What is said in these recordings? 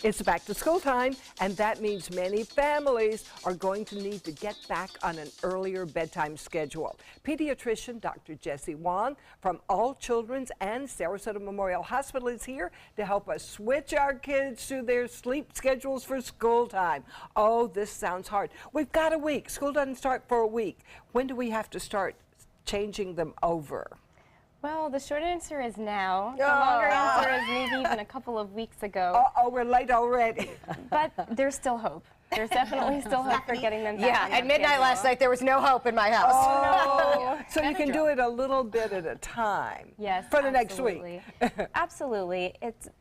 It's back to school time, and that means many families are going to need to get back on an earlier bedtime schedule. Pediatrician Dr. Jessie Wong from All Children's and Sarasota Memorial Hospital is here to help us switch our kids to their sleep schedules for school time. Oh, this sounds hard. We've got a week. School doesn't start for a week. When do we have to start changing them over? Well, the short answer is now. The longer answer is maybe even a couple of weeks ago. Oh, we're late already. But there's still hope. There's definitely still hope for getting them back. Yeah, at midnight last night there was no hope in my house. Oh, so you can do it a little bit at a time. Yes, for the absolutely. next week. Absolutely.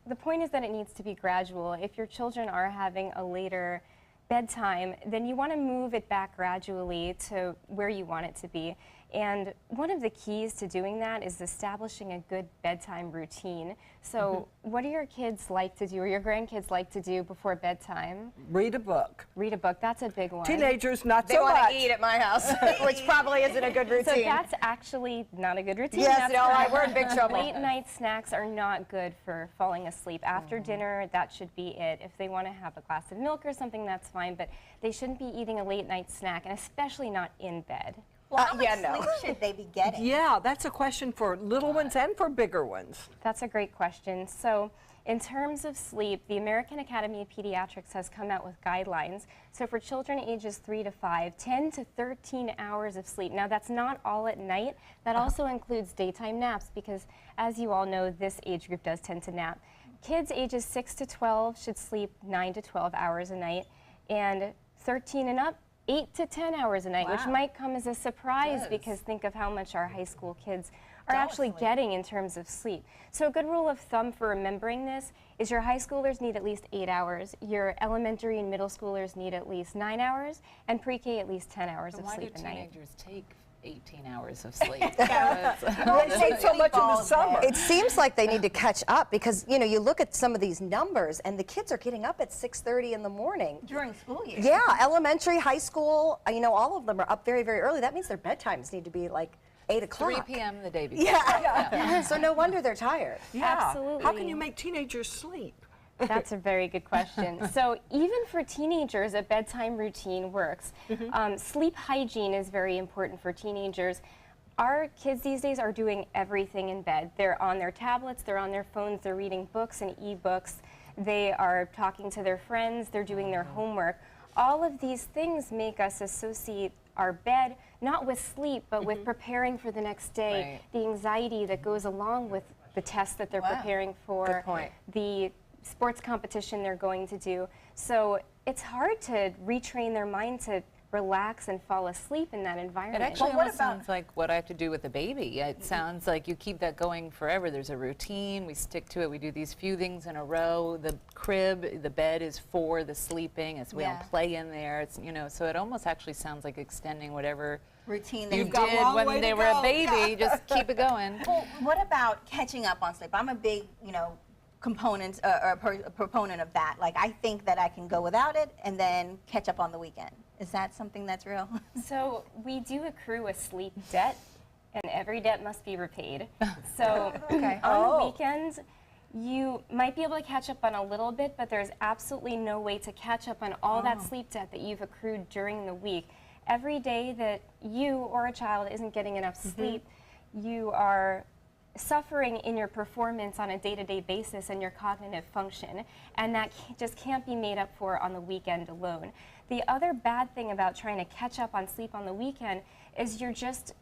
The point is that it needs to be gradual. If your children are having a later bedtime, then you want to move it back gradually to where you want it to be. And one of the keys to doing that is establishing a good bedtime routine. So what do your kids like to do, or your grandkids like to do before bedtime? Read a book. Read a book, that's a big one. Teenagers, not They so want much. to eat at my house, which probably isn't a good routine. So that's actually not a good routine. Yes, That's no, correct. we're in big trouble. Late night snacks are not good for falling asleep. After dinner, that should be it. If they want to have a glass of milk or something, that's fine, but they shouldn't be eating a late night snack, and especially not in bed. Well, how much yeah, no. sleep should they be getting? Yeah, that's a question for little ones and for bigger ones. That's a great question. So in terms of sleep, the American Academy of Pediatrics has come out with guidelines. So for children ages 3 to 5, 10 to 13 hours of sleep. Now that's not all at night. That also includes daytime naps, because as you all know, this age group does tend to nap. Kids ages 6 to 12 should sleep 9 to 12 hours a night, and 13 and up, 8 to 10 hours a night, which might come as a surprise because think of how much our high school kids are actually getting in terms of sleep. So a good rule of thumb for remembering this is your high schoolers need at least 8 hours, your elementary and middle schoolers need at least 9 hours, and pre-K at least 10 hours of sleep a night. Why do teenagers take 18 hours of sleep? They sleep so much in the summer. It seems like they need to catch up because, you know, you look at some of these numbers and the kids are getting up at 6:30 in the morning. During school year. Yeah, elementary, high school, you know, all of them are up very, very early. That means their bedtimes need to be like 8 o'clock. 3 p.m. the day before. Yeah. So no wonder they're tired. Yeah. Absolutely. How can you make teenagers sleep? That's a very good question. So even for teenagers, a bedtime routine works. Sleep hygiene is very important for teenagers. Our kids these days are doing everything in bed. They're on their tablets, they're on their phones, they're reading books and e-books, they are talking to their friends, they're doing their homework. All of these things make us associate our bed not with sleep, but with preparing for the next day, the anxiety that goes along with the tests that they're preparing for, Good point. the sports competition they're going to do. So it's hard to retrain their mind to relax and fall asleep in that environment. It actually almost sounds like what I have to do with a baby. It sounds like you keep that going forever. There's a routine, we stick to it, we do these few things in a row. The crib, the bed is for the sleeping, we don't play in there. It's, you know, so it almost actually sounds like extending whatever Routine you that did when they were a baby. Just keep it going. Well, what about catching up on sleep? I'm a big, you know, proponent of that. Like, I think that I can go without it and then catch up on the weekend. Is that something that's real? So we do accrue a sleep debt, and every debt must be repaid. So on the weekends, you might be able to catch up on a little bit, but there's absolutely no way to catch up on all that sleep debt that you've accrued during the week. Every day that you or a child isn't getting enough sleep, you are suffering in your performance on a day-to-day basis and your cognitive function, and that just can't be made up for on the weekend alone. The other bad thing about trying to catch up on sleep on the weekend is you're just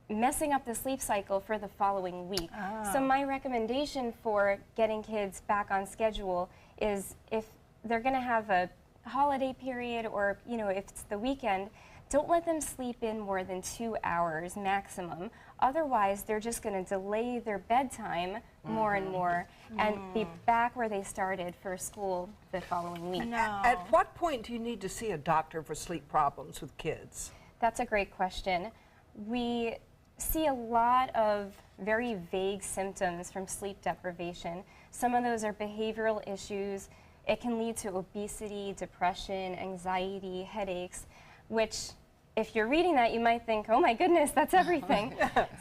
messing up the sleep cycle for the following week. So my recommendation for getting kids back on schedule is, if they're going to have a holiday period, or you know, if it's the weekend, don't let them sleep in more than 2 hours maximum. Otherwise, they're just going to delay their bedtime more and more and be back where they started for school the following week. At what point do you need to see a doctor for sleep problems with kids? That's a great question. We see a lot of very vague symptoms from sleep deprivation. Some of those are behavioral issues. It can lead to obesity, depression, anxiety, headaches, which, if you're reading that, you might think, oh my goodness, that's everything.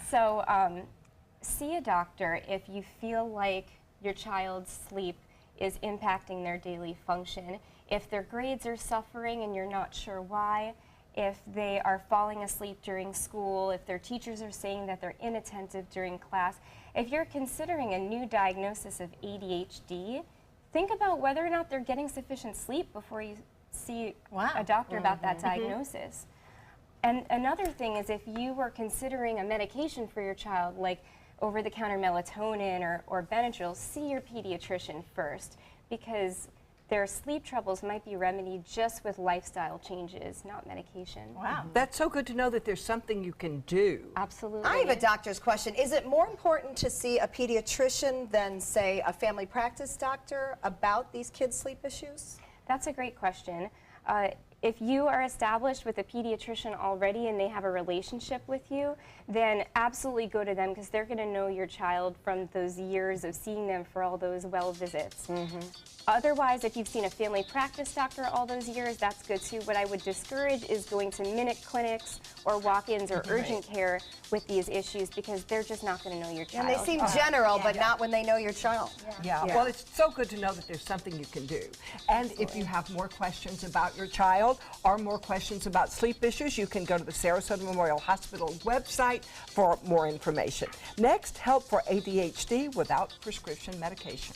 So see a doctor if you feel like your child's sleep is impacting their daily function. If their grades are suffering and you're not sure why, if they are falling asleep during school, if their teachers are saying that they're inattentive during class, if you're considering a new diagnosis of ADHD, think about whether or not they're getting sufficient sleep before you see a doctor about that diagnosis. And another thing is, if you were considering a medication for your child, like over-the-counter melatonin or Benadryl, see your pediatrician first, because their sleep troubles might be remedied just with lifestyle changes, not medication. Wow. That's so good to know that there's something you can do. Absolutely. I have a doctor's question. Is it more important to see a pediatrician than, say, a family practice doctor about these kids' sleep issues? That's a great question. If you are established with a pediatrician already and they have a relationship with you, then absolutely go to them, because they're going to know your child from those years of seeing them for all those well visits. Otherwise, if you've seen a family practice doctor all those years, that's good too. What I would discourage is going to minute clinics or walk-ins or urgent care with these issues, because they're just not going to know your child. And they seem general, but not when they know your child. Yeah, well, it's so good to know that there's something you can do. And if you have more questions about your child or more questions about sleep issues, you can go to the Sarasota Memorial Hospital website for more information. Next, help for ADHD without prescription medication.